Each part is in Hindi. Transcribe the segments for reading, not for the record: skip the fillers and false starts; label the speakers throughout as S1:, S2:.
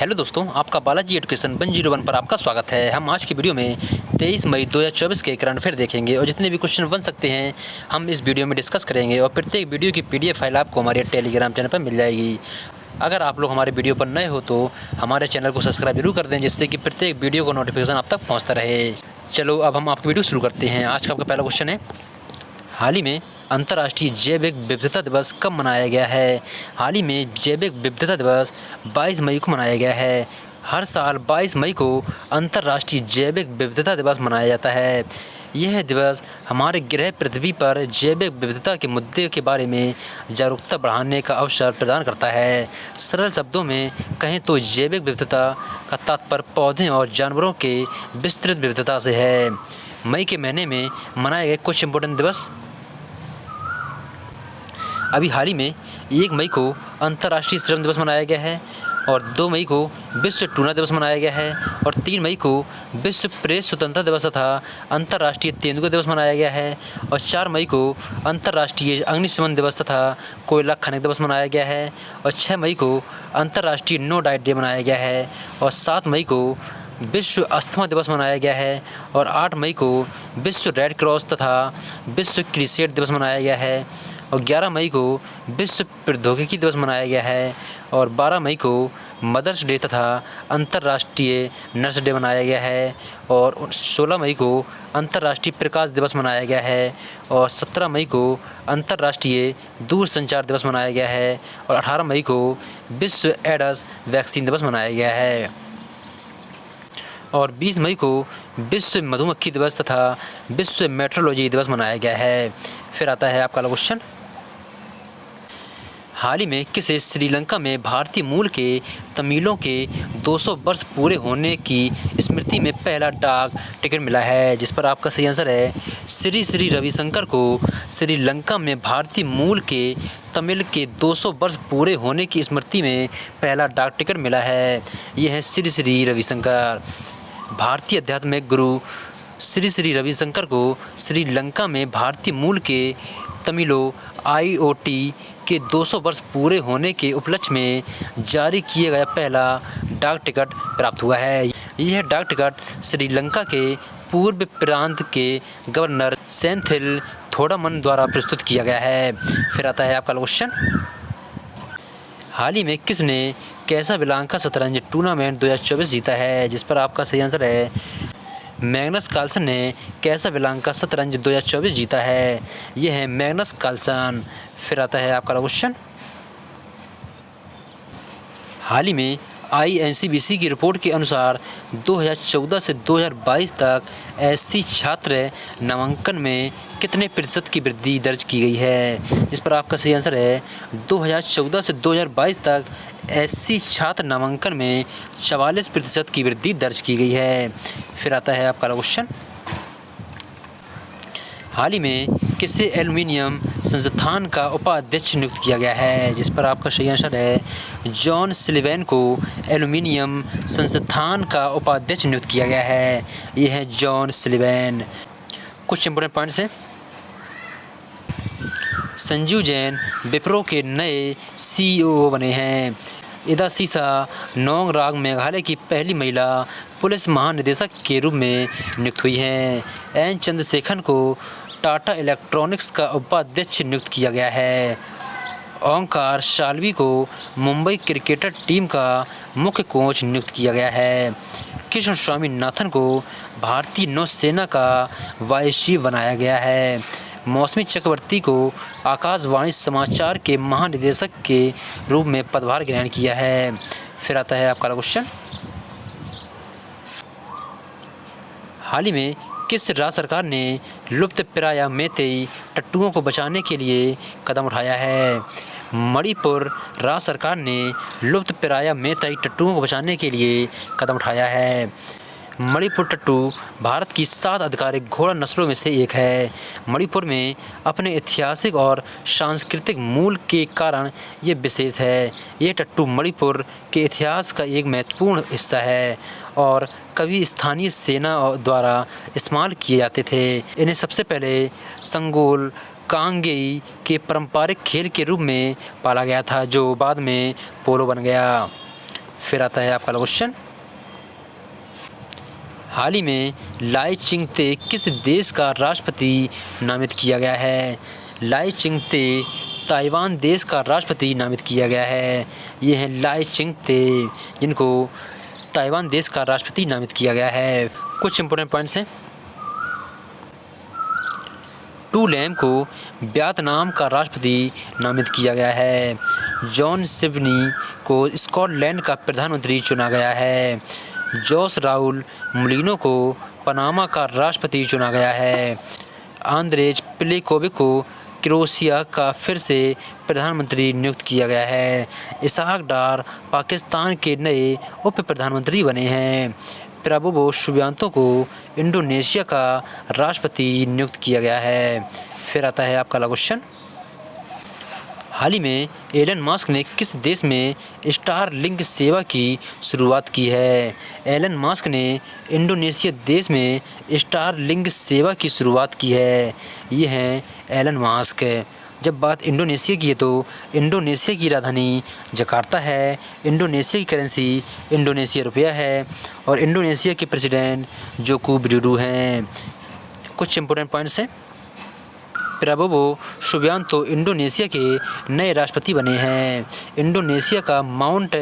S1: हेलो दोस्तों, आपका बालाजी एजुकेशन 101 पर आपका स्वागत है। हम आज की वीडियो में 23 मई 2024 के करंट अफेयर देखेंगे और जितने भी क्वेश्चन बन सकते हैं हम इस वीडियो में डिस्कस करेंगे और प्रत्येक वीडियो की पीडीएफ फाइल आपको हमारे टेलीग्राम चैनल पर मिल जाएगी। अगर आप लोग हमारे वीडियो पर नए हो तो हमारे चैनल को सब्सक्राइब जरूर कर दें, जिससे कि प्रत्येक वीडियो का नोटिफिकेशन आप तक पहुँचता रहे। चलो अब हम आपकी वीडियो शुरू करते हैं। आज का आपका पहला क्वेश्चन है, हाल ही में अंतर्राष्ट्रीय जैव विविधता दिवस कब मनाया गया है? हाल ही में जैव विविधता दिवस 22 मई को मनाया गया है। हर साल 22 मई को अंतर्राष्ट्रीय जैव विविधता दिवस मनाया जाता है। यह दिवस हमारे ग्रह पृथ्वी पर जैव विविधता के मुद्दे के बारे में जागरूकता बढ़ाने का अवसर प्रदान करता है। सरल शब्दों में कहें तो जैव विविधता का तात्पर्य पौधे और जानवरों के विस्तृत विविधता से है। मई के महीने में मनाए गए कुछ इम्पोर्टेंट दिवस। अभी हाल ही में 1 मई को अंतर्राष्ट्रीय श्रम दिवस मनाया गया है और 2 मई को विश्व टूना दिवस मनाया गया है और 3 मई को विश्व प्रेस स्वतंत्रता दिवस तथा अंतर्राष्ट्रीय तेंदुआ दिवस मनाया गया है और 4 मई को अंतर्राष्ट्रीय अग्निशमन दिवस तथा कोयला खनन दिवस मनाया गया है और 6 मई को अंतर्राष्ट्रीय नो डाइट डे मनाया गया है और 7 मई को विश्व अस्थमा दिवस मनाया गया है और 8 मई को विश्व रेड क्रॉस तथा विश्व क्रिसेट दिवस मनाया गया है और 11 मई को विश्व प्रौद्योगिकी दिवस मनाया गया है और 12 मई को मदर्स डे तथा अंतर्राष्ट्रीय नर्स डे मनाया गया है और 16 मई को अंतर्राष्ट्रीय प्रकाश दिवस मनाया गया है और 17 मई को अंतर्राष्ट्रीय दूरसंचार दिवस मनाया गया है और 18 मई को विश्व एड्स वैक्सीन दिवस मनाया गया है और 20 मई को विश्व मधुमक्खी दिवस तथा विश्व मेट्रोलॉजी दिवस मनाया गया है। फिर आता है आपका क्वेश्चन, हाल ही में किसे श्रीलंका में भारतीय मूल के तमिलों के 200 वर्ष पूरे होने की स्मृति में पहला डाक टिकट मिला है? जिस पर आपका सही आंसर है श्री श्री रविशंकर को श्रीलंका में भारतीय मूल के तमिल के 200 वर्ष पूरे होने की स्मृति में पहला डाक टिकट मिला है। यह है श्री श्री रविशंकर। भारतीय आध्यात्मिक गुरु श्री श्री रविशंकर को श्रीलंका में भारतीय मूल के तमिलों आईओटी के 200 वर्ष पूरे होने के उपलक्ष्य में जारी किया गया पहला डाक टिकट प्राप्त हुआ है। यह डाक टिकट श्रीलंका के पूर्व प्रांत के गवर्नर सेंथिल थोडामन द्वारा प्रस्तुत किया गया है। फिर आता है आपका क्वेश्चन, हाल ही में किसने कैसाब्लांका शतरंज टूर्नामेंट 2024 जीता है? जिस पर आपका सही आंसर है मैग्नस कार्लसन ने कैसाब्लांका शतरंज 2024 जीता है। यह है मैग्नस कार्लसन। फिर आता है आपका क्वेश्चन, हाल ही में INCBC की रिपोर्ट के अनुसार 2014 से 2022 तक एससी छात्र नामांकन में कितने प्रतिशत की वृद्धि दर्ज की गई है? इस पर आपका सही आंसर है 2014 से 2022 तक एससी छात्र नामांकन में 44% की वृद्धि दर्ज की गई है। फिर आता है आपका क्वेश्चन, हाल ही में किसे एल्युमिनियम संस्थान का उपाध्यक्ष नियुक्त किया गया है? जिस पर आपका सही आंसर है जॉन सलिवन को एल्युमिनियम संस्थान का उपाध्यक्ष नियुक्त किया गया है। यह है जॉन सलिवन। कुछ इंपोर्टेंट पॉइंट्स हैं, संजीव जैन विप्रो के नए CEO बने हैं। इदा सीसा नोंग राग मेघालय की पहली महिला पुलिस महानिदेशक के रूप में नियुक्त हुई हैं। एन चंद्रशेखरन को टाटा इलेक्ट्रॉनिक्स का उपाध्यक्ष नियुक्त किया गया है। ओंकार शाल्वी को मुंबई क्रिकेटर टीम का मुख्य कोच नियुक्त किया गया है। कृष्ण स्वामीनाथन को भारतीय नौसेना का वाइस चीफ बनाया गया है। मौसमी चक्रवर्ती को आकाशवाणी समाचार के महानिदेशक के रूप में पदभार ग्रहण किया है। फिर आता है आपका क्वेश्चन, हाल ही में किस राज्य सरकार ने लुप्तप्राय मैतेई टट्टुओं को बचाने के लिए कदम उठाया है? मणिपुर राज्य सरकार ने लुप्तप्राय मैतेई टट्टुओं को बचाने के लिए कदम उठाया है। मणिपुर टट्टू भारत की 7 आधिकारिक घोड़ा नस्लों में से एक है। मणिपुर में अपने ऐतिहासिक और सांस्कृतिक मूल के कारण ये विशेष है। ये टट्टू मणिपुर के इतिहास का एक महत्वपूर्ण हिस्सा है और कभी स्थानीय सेना द्वारा इस्तेमाल किए जाते थे। इन्हें सबसे पहले संगोल कांगेई के पारंपरिक खेल के रूप में पाला गया था, जो बाद में पोलो बन गया। फिर आता है आपका क्वेश्चन, हाल ही में लाई चिंगते किस देश का राष्ट्रपति नामित किया गया है? लाई चिंगते ताइवान देश का राष्ट्रपति नामित किया गया है। ये हैं लाई चिंगते, जिनको ताइवान देश का राष्ट्रपति नामित किया गया है। कुछ इंपॉर्टेंट पॉइंट्स हैं। टू लैम को वियतनाम का राष्ट्रपति नामित किया गया है। जॉन सिवनी को स्कॉटलैंड का प्रधानमंत्री चुना गया है। जोस राउल मुलिनो को पनामा का राष्ट्रपति चुना गया है। आंद्रेज प्लेकोविक को क्रोएशिया का फिर से प्रधानमंत्री नियुक्त किया गया है। इसहाक डार पाकिस्तान के नए उप प्रधानमंत्री बने हैं। प्राबोवो सुबियांतो को इंडोनेशिया का राष्ट्रपति नियुक्त किया गया है। फिर आता है आपका अगला क्वेश्चन, हाल ही में एलन मस्क ने किस देश में स्टारलिंक सेवा की शुरुआत की है? एलन मस्क ने इंडोनेशिया देश में स्टारलिंक सेवा की शुरुआत की है। ये हैं एलन मस्क। जब बात इंडोनेशिया की है तो इंडोनेशिया की राजधानी जकार्ता है। इंडोनेशिया की करेंसी इंडोनेशिया रुपया है और इंडोनेशिया के प्रेसिडेंट जोको विडोडो हैं। कुछ इंपोर्टेंट पॉइंट्स हैं। प्राबोवो सुबियांतो इंडोनेशिया के नए राष्ट्रपति बने हैं। इंडोनेशिया का माउंट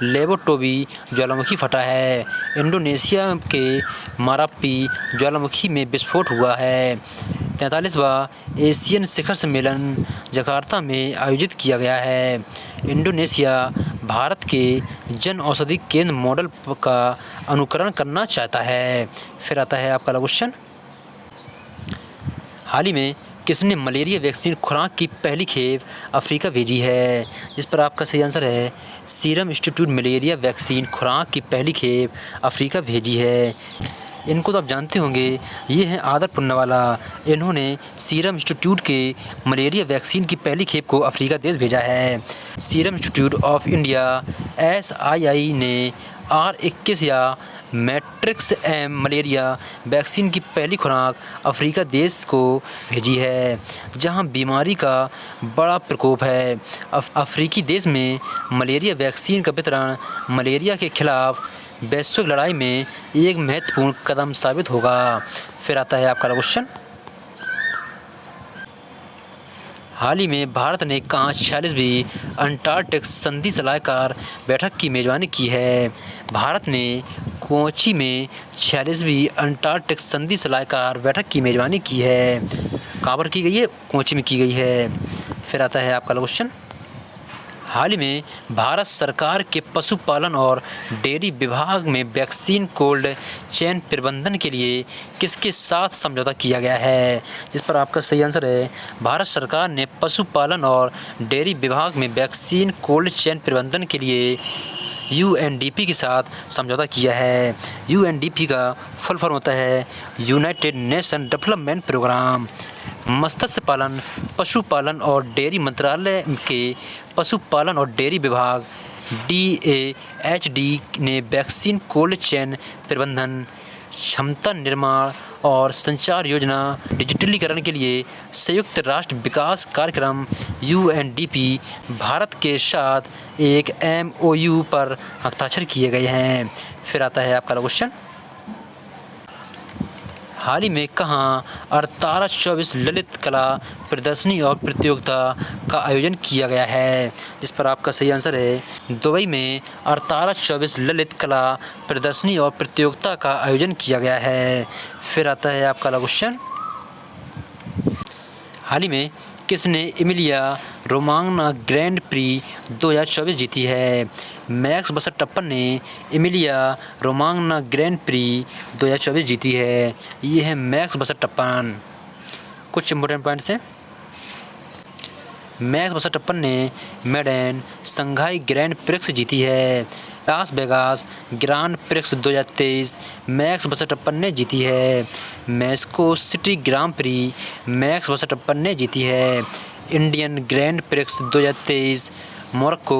S1: लेबोटोबी ज्वालामुखी फटा है। इंडोनेशिया के मारापी ज्वालामुखी में विस्फोट हुआ है। 43वां एशियन शिखर सम्मेलन जकार्ता में आयोजित किया गया है। इंडोनेशिया भारत के जन औषधि केंद्र मॉडल का अनुकरण करना चाहता है। फिर आता है आपका अगला क्वेश्चन, हाल ही में किसने मलेरिया वैक्सीन खुराक की पहली खेप अफ्रीका भेजी है? जिस पर आपका सही आंसर है सीरम इंस्टीट्यूट मलेरिया वैक्सीन खुराक की पहली खेप अफ्रीका भेजी है। इनको तो आप जानते होंगे, ये हैं आदर पुन्नावाला। इन्होंने सीरम इंस्टीट्यूट के मलेरिया वैक्सीन की पहली खेप को अफ्रीका देश भेजा है। Serum institute of India SII ने R21 या मैट्रिक्स एम मलेरिया वैक्सीन की पहली खुराक अफ्रीका देश को भेजी है, जहां बीमारी का बड़ा प्रकोप है। अफ्रीकी देश में मलेरिया वैक्सीन का वितरण मलेरिया के खिलाफ वैश्विक लड़ाई में एक महत्वपूर्ण कदम साबित होगा। फिर आता है आपका क्वेश्चन, हाल ही में भारत ने कहाँ 46वीं अंटार्कटिक संधि सलाहकार बैठक की मेज़बानी की है? भारत ने कोची में 46वीं अंटार्कटिक संधि सलाहकार बैठक की मेज़बानी की है। कहाँ पर की गई है? कोची में की गई है। फिर आता है आपका क्वेश्चन, हाल ही में भारत सरकार के पशुपालन और डेयरी विभाग में वैक्सीन कोल्ड चेन प्रबंधन के लिए किसके साथ समझौता किया गया है? जिस पर आपका सही आंसर है भारत सरकार ने पशुपालन और डेयरी विभाग में वैक्सीन कोल्ड चेन प्रबंधन के लिए UNDP के साथ समझौता किया है। UNDP का फुल फॉर्म होता है यूनाइटेड नेशन डेवलपमेंट प्रोग्राम। मत्स्य पालन, पशुपालन और डेयरी मंत्रालय के पशुपालन और डेयरी विभाग DAHD ने वैक्सीन कोल्ड चेन प्रबंधन, क्षमता निर्माण और संचार योजना डिजिटलीकरण के लिए संयुक्त राष्ट्र विकास कार्यक्रम UNDP भारत के साथ एक MOU पर हस्ताक्षर किए गए हैं। फिर आता है आपका क्वेश्चन, हाल ही में कहाँ 1824 ललित कला प्रदर्शनी और प्रतियोगिता का आयोजन किया गया है? जिस पर आपका सही आंसर है दुबई में 1824 ललित कला प्रदर्शनी और प्रतियोगिता का आयोजन किया गया है। फिर आता है आपका अगला क्वेश्चन, हाल ही में किसने एमिलिया रोमांगना ग्रैंड प्री 2024 जीती है? मैक्स वर्स्टैपन ने एमिलिया रोमांगना ग्रैंड प्री 2024 जीती है। ये है मैक्स वर्स्टैपन। कुछ इंपोर्टेंट पॉइंट्स हैं। मैक्स वर्स्टैपन ने मेडन शंघाई ग्रैंड प्रिक्स जीती है। Las Vegas grand prix 2023 max Verstappen ने जीती है। मेक्सिको सिटी ग्रां प्री मैक्स वर्स्टैपन ने जीती है। इंडियन ग्रैंड प्रिक्स 2023 मोरक्को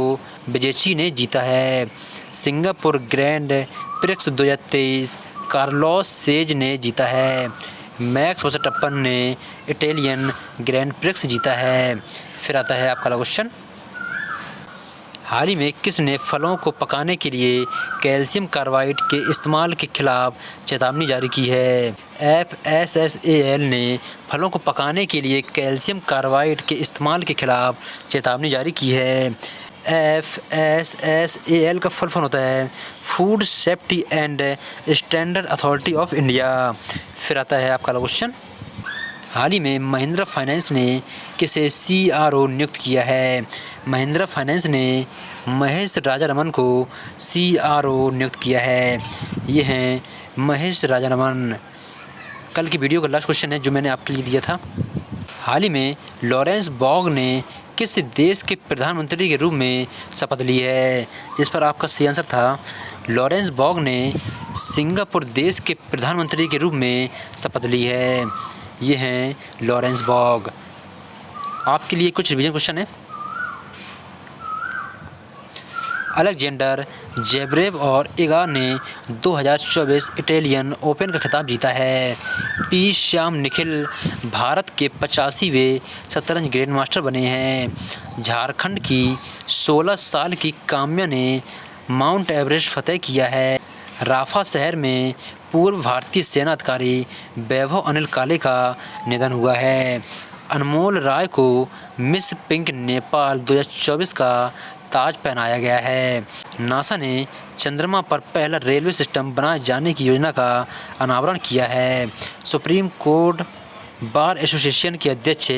S1: बेजेची ने जीता है। Singapore grand prix 2023 Carlos says ने जीता है। मैक्स वर्स्टैपन ने इटालियन ग्रैंड प्रिक्स जीता है। फिर आता है आपका क्वेश्चन, हाल ही में किसने फलों को पकाने के लिए कैल्शियम कार्बाइड के इस्तेमाल के खिलाफ चेतावनी जारी की है? FSSAI ने फलों को पकाने के लिए कैल्शियम कार्बाइड के इस्तेमाल के खिलाफ चेतावनी जारी की है। FSSAI का फुल फॉर्म होता है food safety and standard authority of India. फिर आता है आपका क्वेश्चन, हाल ही में महिंद्रा फाइनेंस ने किसे CRO नियुक्त किया है? महिंद्रा फाइनेंस ने महेश राजारमन को CRO नियुक्त किया है। ये हैं महेश राजारमन। कल की वीडियो का लास्ट क्वेश्चन है जो मैंने आपके लिए दिया था। हाल ही में लॉरेंस बॉग ने किस देश के प्रधानमंत्री के रूप में शपथ ली है? जिस पर आपका सही आंसर था लॉरेंस बॉग ने सिंगापुर देश के प्रधानमंत्री के रूप में शपथ ली है। ये हैं लॉरेंस बॉग। आपके लिए कुछ रिवीजन क्वेश्चन है। अलेक्जेंडर जेवरेव और इगार ने 2024 इटालियन ओपन का खिताब जीता है। पी श्याम निखिल भारत के 85वें शतरंज ग्रैंड मास्टर बने हैं। झारखंड की 16 साल की काम्या ने माउंट एवरेस्ट फतेह किया है। राफा शहर में पूर्व भारतीय सेना अधिकारी वैभव अनिल काले का निधन हुआ है। अनमोल राय को मिस पिंक नेपाल 2024 का ताज पहनाया गया है। नासा ने चंद्रमा पर पहला रेलवे सिस्टम बनाए जाने की योजना का अनावरण किया है। सुप्रीम कोर्ट बार एसोसिएशन के अध्यक्ष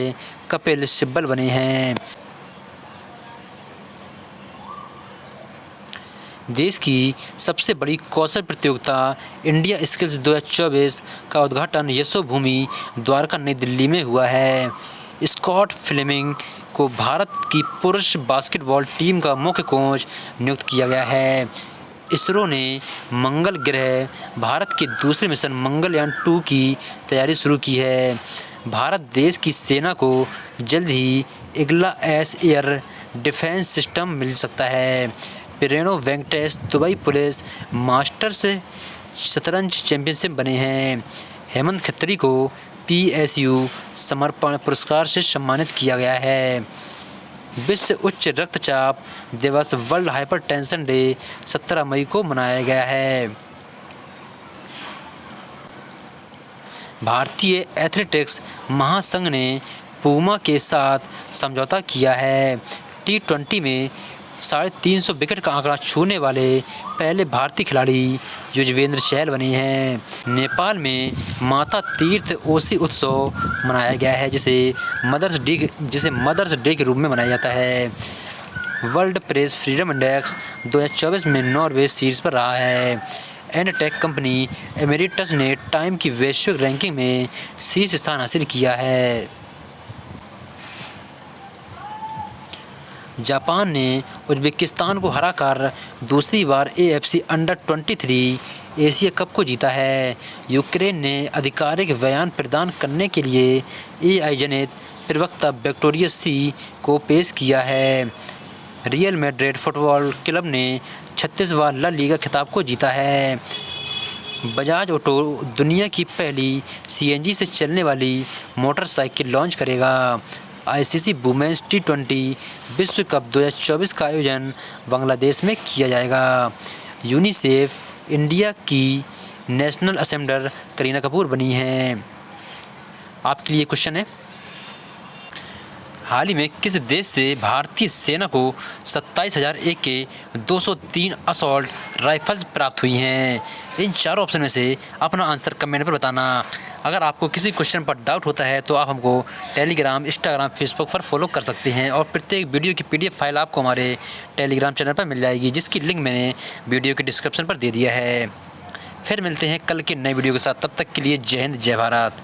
S1: कपिल सिब्बल बने हैं। देश की सबसे बड़ी कौशल प्रतियोगिता इंडिया स्किल्स 2024 का उद्घाटन यशोभूमि द्वारका नई दिल्ली में हुआ है। स्कॉट फ्लेमिंग को भारत की पुरुष बास्केटबॉल टीम का मुख्य कोच नियुक्त किया गया है। इसरो ने मंगल ग्रह भारत के दूसरे मिशन मंगलयान 2 की तैयारी शुरू की है। भारत देश की सेना को जल्द ही Igla S air defence system मिल सकता है। पेरेनो वेंकटेश दुबई पुलिस मास्टर्स शतरंज चैंपियनशिप बने हैं। हेमंत खत्री को PSU समर्पण पुरस्कार से सम्मानित किया गया है। विश्व उच्च रक्तचाप दिवस वर्ल्ड हाइपरटेंशन डे 17 मई को मनाया गया है। भारतीय एथलेटिक्स महासंघ ने पूमा के साथ समझौता किया है। T20 में 350 विकेट का आंकड़ा छूने वाले पहले भारतीय खिलाड़ी युजवेंद्र चहल बने हैं। नेपाल में माता तीर्थ ओसी उत्सव मनाया गया है जिसे मदर्स डे के रूप में मनाया जाता है। वर्ल्ड प्रेस फ्रीडम इंडेक्स 2024 में नॉर्वे शीर्ष पर रहा है। एनटेक कंपनी एमेरिटस ने टाइम की वैश्विक रैंकिंग में शीर्ष स्थान हासिल किया है। जापान ने उज़्बेकिस्तान को हराकर दूसरी बार AFC अंडर-23 एशिया कप को जीता है। यूक्रेन ने आधिकारिक बयान प्रदान करने के लिए AI जनित प्रवक्ता विक्टोरिया C को पेश किया है। रियल मैड्रिड फुटबॉल क्लब ने 36वां ला लीगा खिताब को जीता है। बजाज ऑटो दुनिया की पहली CNG से चलने वाली मोटरसाइकिल लॉन्च करेगा। ICC वुमेन्स T20 विश्व कप 2024 का आयोजन बांग्लादेश में किया जाएगा। यूनिसेफ इंडिया की नेशनल एम्बेसडर करीना कपूर बनी हैं। आपके लिए क्वेश्चन है, हाल ही में किस देश से भारतीय सेना को 27,000 AK 203 असॉल्ट राइफल्स प्राप्त हुई हैं? इन चारों ऑप्शन में से अपना आंसर कमेंट पर बताना। अगर आपको किसी क्वेश्चन पर डाउट होता है तो आप हमको टेलीग्राम, इंस्टाग्राम, फेसबुक पर फॉलो कर सकते हैं और प्रत्येक वीडियो की PDF फाइल आपको हमारे टेलीग्राम चैनल पर मिल जाएगी, जिसकी लिंक मैंने वीडियो के डिस्क्रिप्शन पर दे दिया है। फिर मिलते हैं कल के नए वीडियो के साथ। तब तक के लिए जय हिंद, जय भारत।